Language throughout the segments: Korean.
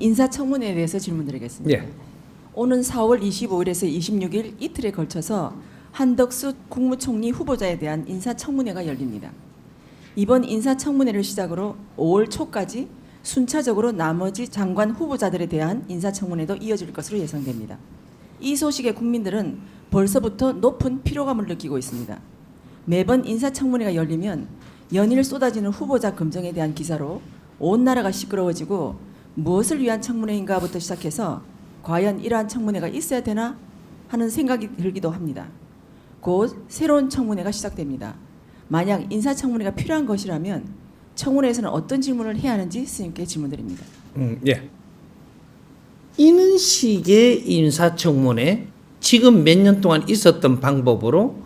인사청문회에 대해서 질문드리겠습니다. 예. 오는 4월 25일에서 26일 이틀에 걸쳐서 한덕수 국무총리 후보자에 대한 인사청문회가 열립니다. 이번 인사청문회를 시작으로 5월 초까지 순차적으로 나머지 장관 후보자들에 대한 인사청문회도 이어질 것으로 예상됩니다. 이 소식에 국민들은 벌써부터 높은 피로감을 느끼고 있습니다. 매번 인사청문회가 열리면 연일 쏟아지는 후보자 검증에 대한 기사로 온 나라가 시끄러워지고 무엇을 위한 청문회인가부터 시작해서 과연 이러한 청문회가 있어야 되나 하는 생각이 들기도 합니다. 곧 새로운 청문회가 시작됩니다. 만약 인사청문회가 필요한 것이라면 청문회에서는 어떤 질문을 해야 하는지 스님께 질문드립니다. 예. 이런 식의 인사청문회 지금 몇 년 동안 있었던 방법으로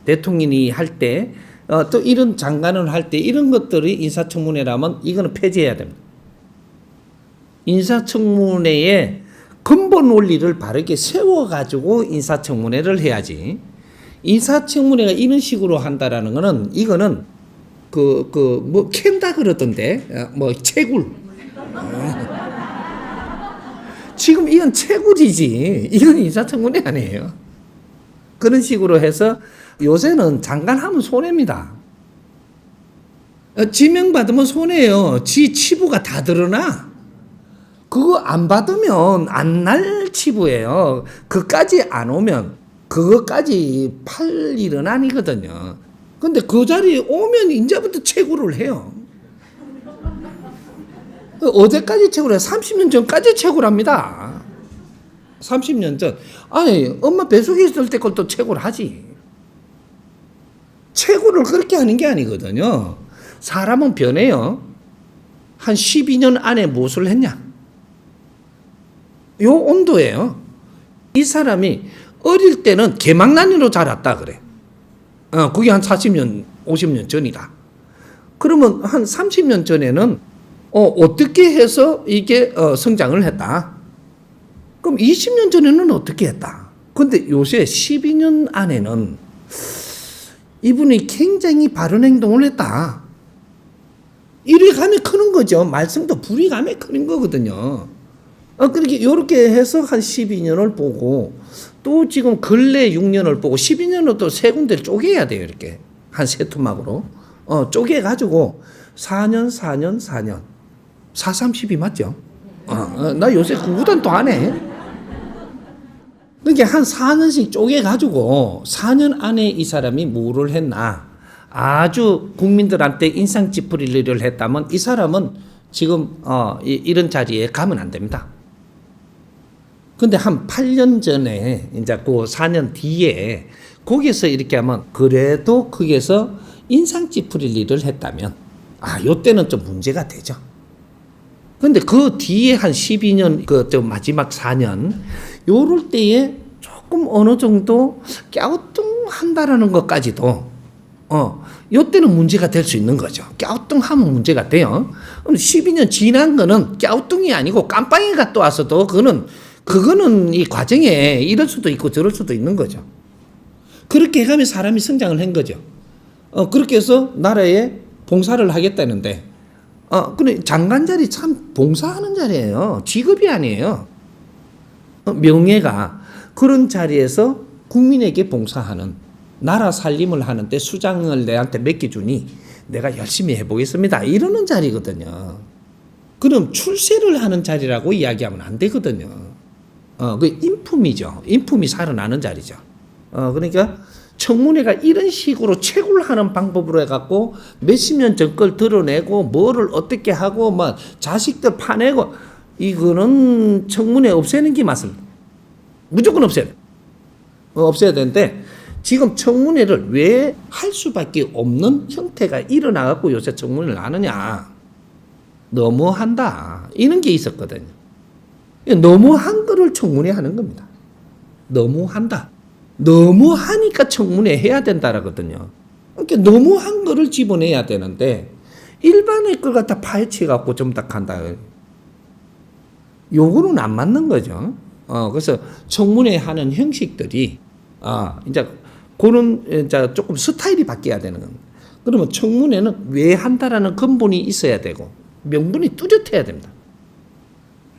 대통령이 할 때 또 이런 장관을 할 때 이런 것들이 인사청문회라면 이거는 폐지해야 됩니다. 인사청문회의 근본 원리를 바르게 세워가지고 인사청문회를 해야지. 인사청문회가 이런 식으로 한다라는 거는 이거는 뭐 캔다 그러던데 뭐 채굴. 지금 이건 채굴이지. 이건 인사청문회 아니에요. 그런 식으로 해서 요새는 장관 하면 손해입니다. 지명받으면 손해예요. 지 치부가 다 드러나. 그거 안 받으면 안 날 치부예요. 그까지 안 오면 그거까지 팔 일은 아니거든요. 근데 그 자리에 오면 이제부터 채굴을 해요. 어제까지 채굴해요. 30년 전까지 채굴합니다. 30년 전. 아니 엄마 뱃속에 있을 때 걸 또 채굴하지. 채굴을 그렇게 하는 게 아니거든요. 사람은 변해요. 한 12년 안에 무엇을 했냐. 요 온도예요. 이 사람이 어릴 때는 개망난이로 자랐다 그래. 그게 한 40년, 50년 전이다. 그러면 한 30년 전에는 어떻게 해서 이게 성장을 했다. 그럼 20년 전에는 어떻게 했다. 근데 요새 12년 안에는 이분이 굉장히 바른 행동을 했다. 이리 가면 크는 거죠. 말씀도 불이 가면 크는 거거든요. 그렇게 요렇게 해서 한 12년을 보고 또 지금 근래 6년을 보고 12년을 또 세 군데를 쪼개야 돼요. 이렇게 한 세 토막으로 쪼개가지고 4년 4년 4년 4, 30이 맞죠? 나 요새 구구단도 안 해. 그러니까 한 4년씩 쪼개가지고 4년 안에 이 사람이 뭐를 했나 아주 국민들한테 인상 찌푸릴 일을 했다면 이 사람은 지금 이런 자리에 가면 안 됩니다. 근데 한 8년 전에 이제 그 4년 뒤에 거기서 이렇게 하면 그래도 거기에서 인상 찌푸릴 일을 했다면 요때는 좀 문제가 되죠. 근데 그 뒤에 한 12년 좀 마지막 4년 요럴 때에 조금 어느 정도 갸우뚱한다라는 것까지도 요때는 문제가 될 수 있는 거죠. 갸우뚱하면 문제가 돼요. 12년 지난 거는 갸우뚱이 아니고 깜빵이가 또 와서도 그거는 이 과정에 이럴 수도 있고 저럴 수도 있는 거죠. 그렇게 해가면 사람이 성장을 한 거죠. 그렇게 해서 나라에 봉사를 하겠다는데 근데 장관 자리 참 봉사하는 자리예요. 직업이 아니에요. 명예가 그런 자리에서 국민에게 봉사하는 나라 살림을 하는데 수장을 내한테 맡겨주니 내가 열심히 해보겠습니다. 이러는 자리거든요. 그럼 출세를 하는 자리라고 이야기하면 안 되거든요. 그 인품이죠. 인품이 살아나는 자리죠. 그러니까 청문회가 이런 식으로 채굴하는 방법으로 해갖고 몇십 년 전 걸 드러내고 뭐를 어떻게 하고 막 자식들 파내고 이거는 청문회 없애는 게 맞습니다. 무조건 없애야 돼. 없애야 되는데 지금 청문회를 왜 할 수밖에 없는 형태가 일어나갖고 요새 청문회를 하느냐. 너무한다. 이런 게 있었거든요. 너무한 거를 청문회 하는 겁니다. 너무한다. 너무하니까 청문회 해야 된다라거든요. 그러니까 너무한 거를 집어내야 되는데 일반의 걸 갖다 파헤쳐갖고 점닥한다. 요거는 안 맞는 거죠. 그래서 청문회 하는 형식들이 이제 그런 이제 조금 스타일이 바뀌어야 되는 겁니다. 그러면 청문회는 왜 한다라는 근본이 있어야 되고 명분이 뚜렷해야 됩니다.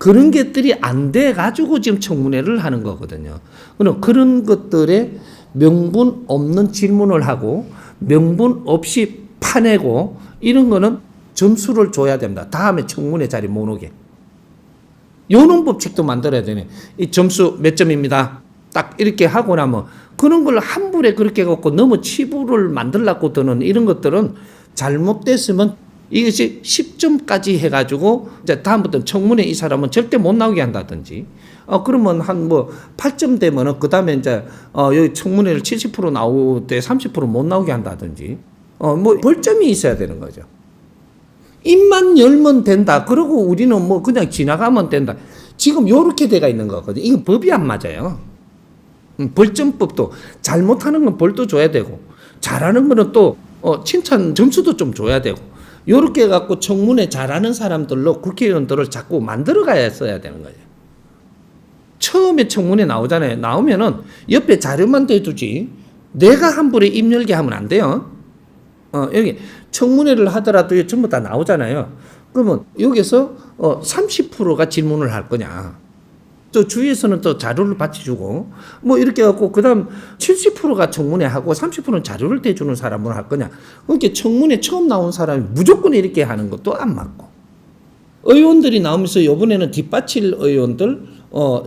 그런 것들이 안 돼 가지고 지금 청문회를 하는 거거든요. 그럼 그런 것들에 명분 없는 질문을 하고 명분 없이 파내고 이런 거는 점수를 줘야 됩니다. 다음에 청문회 자리 못 오게. 요런 법칙도 만들어야 되네. 이 점수 몇 점입니다. 딱 이렇게 하고 나면 그런 걸 함부로 그렇게 갖고 너무 치부를 만들려고 드는 이런 것들은 잘못됐으면 이것이 10점까지 해가지고 이제 다음부터 청문회 이 사람은 절대 못 나오게 한다든지 그러면 한 뭐 8점 되면은 그 다음에 이제 여기 청문회를 70% 나올 때 30% 못 나오게 한다든지 뭐 벌점이 있어야 되는 거죠. 입만 열면 된다. 그러고 우리는 뭐 그냥 지나가면 된다. 지금 요렇게 돼가 있는 거거든요. 이거 법이 안 맞아요. 벌점법도 잘못하는 건 벌도 줘야 되고 잘하는 거는 또 칭찬 점수도 좀 줘야 되고 요렇게 해갖고 청문회 잘하는 사람들로 국회의원들을 자꾸 만들어가야 써야 되는 거예요. 처음에 청문회 나오잖아요. 나오면은 옆에 자료만 대두지 내가 함부로 입 열게 하면 안 돼요. 여기 청문회를 하더라도 전부 다 나오잖아요. 그러면 여기서 30%가 질문을 할 거냐. 또 주위에서는 또 자료를 받쳐주고 뭐 이렇게 해갖고 그다음 70%가 청문회 하고 30%는 자료를 대주는 사람으로 할 거냐. 그렇게 청문회 처음 나온 사람이 무조건 이렇게 하는 것도 안 맞고 의원들이 나오면서 이번에는 뒷받칠 의원들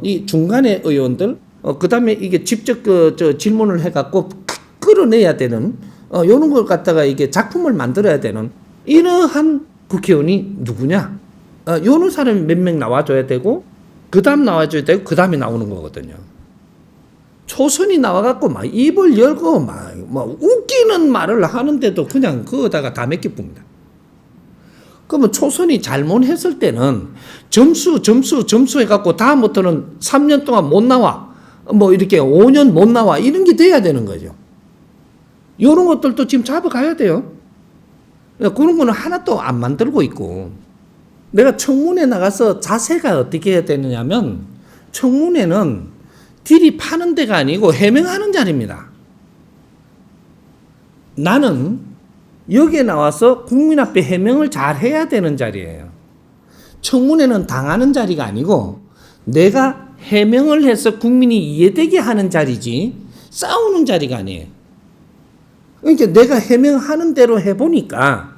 이 중간의 의원들 그다음에 이게 직접 질문을 해갖고 끌어내야 되는 이런 걸 갖다가 이게 작품을 만들어야 되는 이러한 국회의원이 누구냐? 이런 사람이 몇 명 나와줘야 되고 그 다음 나와줘야 되고 그 다음에 나오는 거거든요. 초선이 나와갖고 막 입을 열고 막 웃기는 말을 하는데도 그냥 그거다가 다 맺기 뿝니다. 그러면 초선이 잘못했을 때는 점수 해갖고 다음부터는 3년 동안 못 나와. 뭐 이렇게 5년 못 나와. 이런 게 돼야 되는 거죠. 이런 것들도 지금 잡아가야 돼요. 그런 거는 하나도 안 만들고 있고. 내가 청문회 나가서 자세가 어떻게 해야 되느냐면 청문회는 딜이 파는 데가 아니고 해명하는 자리입니다. 나는 여기에 나와서 국민 앞에 해명을 잘 해야 되는 자리예요. 청문회는 당하는 자리가 아니고 내가 해명을 해서 국민이 이해되게 하는 자리지 싸우는 자리가 아니에요. 그러니까 내가 해명하는 대로 해보니까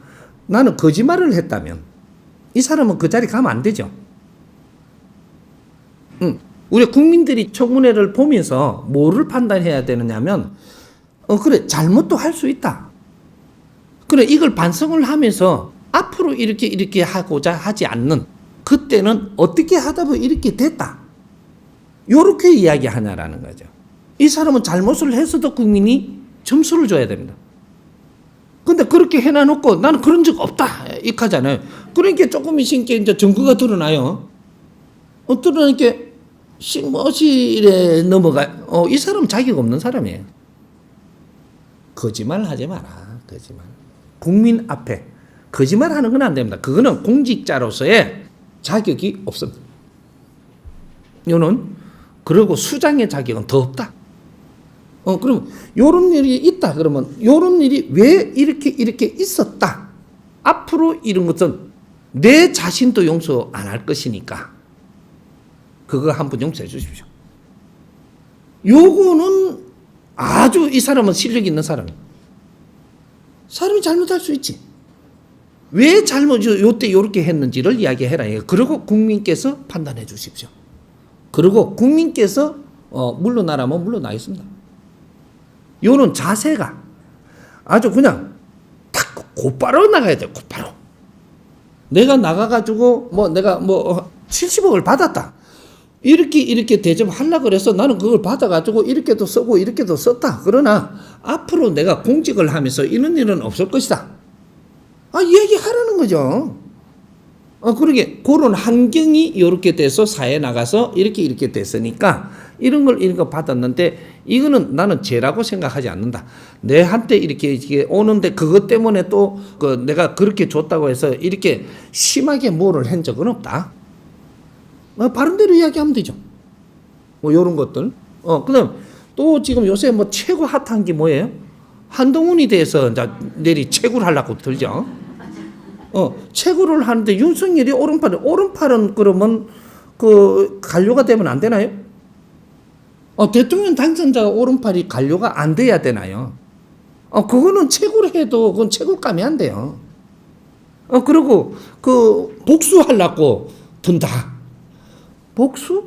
나는 거짓말을 했다면 이 사람은 그 자리 가면 안 되죠. 우리 국민들이 청문회를 보면서 뭐를 판단해야 되느냐면 그래 잘못도 할 수 있다. 그래 이걸 반성을 하면서 앞으로 이렇게 하고자 하지 않는 그때는 어떻게 하다 보면 이렇게 됐다. 요렇게 이야기하냐라는 거죠. 이 사람은 잘못을 했어도 국민이 점수를 줘야 됩니다. 근데 그렇게 해놔놓고 나는 그런 적 없다 이렇게 하잖아요. 그러니까 조금 있으니까 이제 증거가 드러나요. 드러나니까 심머실에 넘어가. 이 사람은 자격 없는 사람이에요. 거짓말 하지 마라. 거짓말. 국민 앞에 거짓말 하는 건 안 됩니다. 그거는 공직자로서의 자격이 없습니다. 이거는 그리고 수장의 자격은 더 없다. 그러면 요런 일이 있다. 그러면 요런 일이 왜 이렇게 있었다. 앞으로 이런 것은 내 자신도 용서 안 할 것이니까 그거 한번 용서해 주십시오. 요거는 아주 이 사람은 실력 있는 사람이에요. 사람이 잘못할 수 있지. 왜 요때 요렇게 했는지를 이야기해라. 그리고 국민께서 판단해 주십시오. 그리고 국민께서 물러나라면 물러나겠습니다. 요는 자세가 아주 그냥 탁 곧바로 나가야 돼요. 곧바로. 내가 나가가지고 내가 70억을 받았다. 이렇게 대접하려고 그래서 나는 그걸 받아가지고 이렇게도 쓰고 이렇게도 썼다. 그러나 앞으로 내가 공직을 하면서 이런 일은 없을 것이다. 얘기하라는 거죠. 그러게 그런 환경이 이렇게 돼서 사회에 나가서 이렇게 됐으니까 이런 거 받았는데 이거는 나는 죄라고 생각하지 않는다. 내한테 이렇게 오는데 그것 때문에 또 내가 그렇게 줬다고 해서 이렇게 심하게 뭐를 한 적은 없다. 바른 대로 이야기하면 되죠. 이런 것들. 그다음 또 지금 요새 최고 핫한 게 뭐예요? 한동훈에 대해서 이제 내리 채굴 하려고 들죠. 채굴을 하는데 윤석열이 오른팔은 그러면 그 관료가 되면 안 되나요? 대통령 당선자가 오른팔이 관료가 안 돼야 되나요? 그거는 최고로 해도 그건 최고감이 안 돼요. 그리고 그 복수하려고 든다. 복수?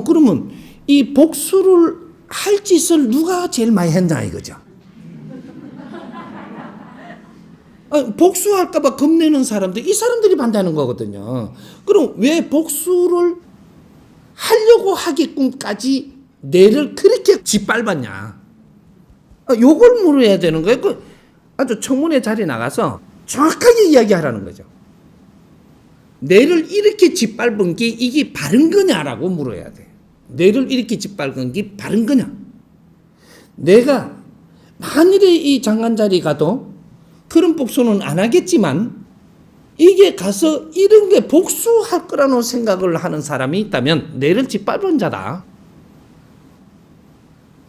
그러면 이 복수를 할 짓을 누가 제일 많이 했나 이거죠. 복수할까봐 겁내는 사람들, 이 사람들이 반대하는 거거든요. 그럼 왜 복수를 하려고 하게끔까지 뇌를 그렇게 짓밟았냐? 요걸 물어야 되는 거예요. 아주 청문회 자리에 나가서 정확하게 이야기하라는 거죠. 뇌를 이렇게 짓밟은 게 이게 바른 거냐라고 물어야 돼. 뇌를 이렇게 짓밟은 게 바른 거냐? 내가 만일에 이 장관 자리 가도 그런 복수는 안 하겠지만 이게 가서 이런 게 복수할 거라는 생각을 하는 사람이 있다면 뇌를 짓밟은 자다.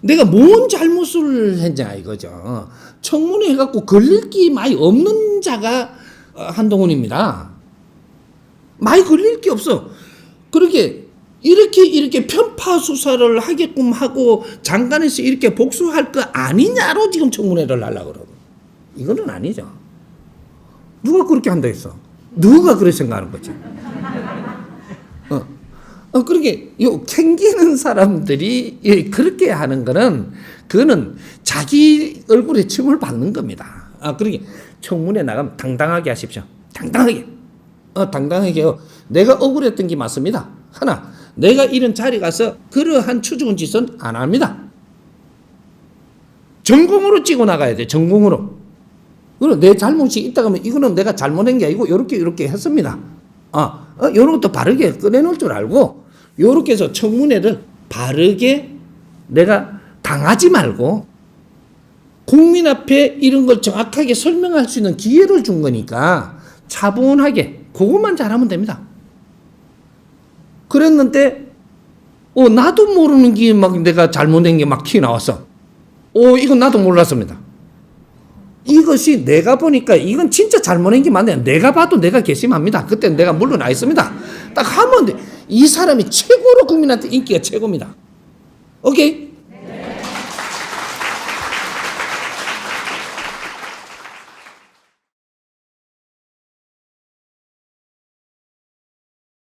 내가 뭔 잘못을 했냐 이거죠. 청문회 해갖고 걸릴 게 많이 없는 자가 한동훈입니다. 많이 걸릴 게 없어. 그렇게 이렇게 편파 수사를 하게끔 하고 장관에서 이렇게 복수할 거 아니냐로 지금 청문회를 하려고 그러고. 이거는 아니죠. 누가 그렇게 한다 했어? 누가 그렇게 생각하는 거지? 그렇게 캥기는 사람들이 그렇게 하는 거는 그거는 자기 얼굴에 침을 밟는 겁니다. 그러게 청문회 나가면 당당하게 하십시오. 당당하게. 당당하게요. 내가 억울했던 게 맞습니다. 하나, 내가 이런 자리 가서 그러한 추적은 짓은 안 합니다. 전공으로 찍어 나가야 돼. 전공으로. 그럼 내 잘못이 있다 그러면 이거는 내가 잘못한 게 아니고 이렇게 했습니다. 이런 것도 바르게 꺼내놓을 줄 알고 이렇게 해서 청문회를 바르게 내가 당하지 말고 국민 앞에 이런 걸 정확하게 설명할 수 있는 기회를 준 거니까 차분하게 그것만 잘하면 됩니다. 그랬는데 나도 모르는 게 막 내가 잘못된 게 막 튀어나왔어. 이건 나도 몰랐습니다. 이것이 내가 보니까 이건 진짜 잘못한 게 맞네. 내가 봐도 내가 괘씸합니다. 그때 내가 물러나 있습니다. 딱 하면 돼. 이 사람이 최고로 국민한테 인기가 최고입니다. 오케이?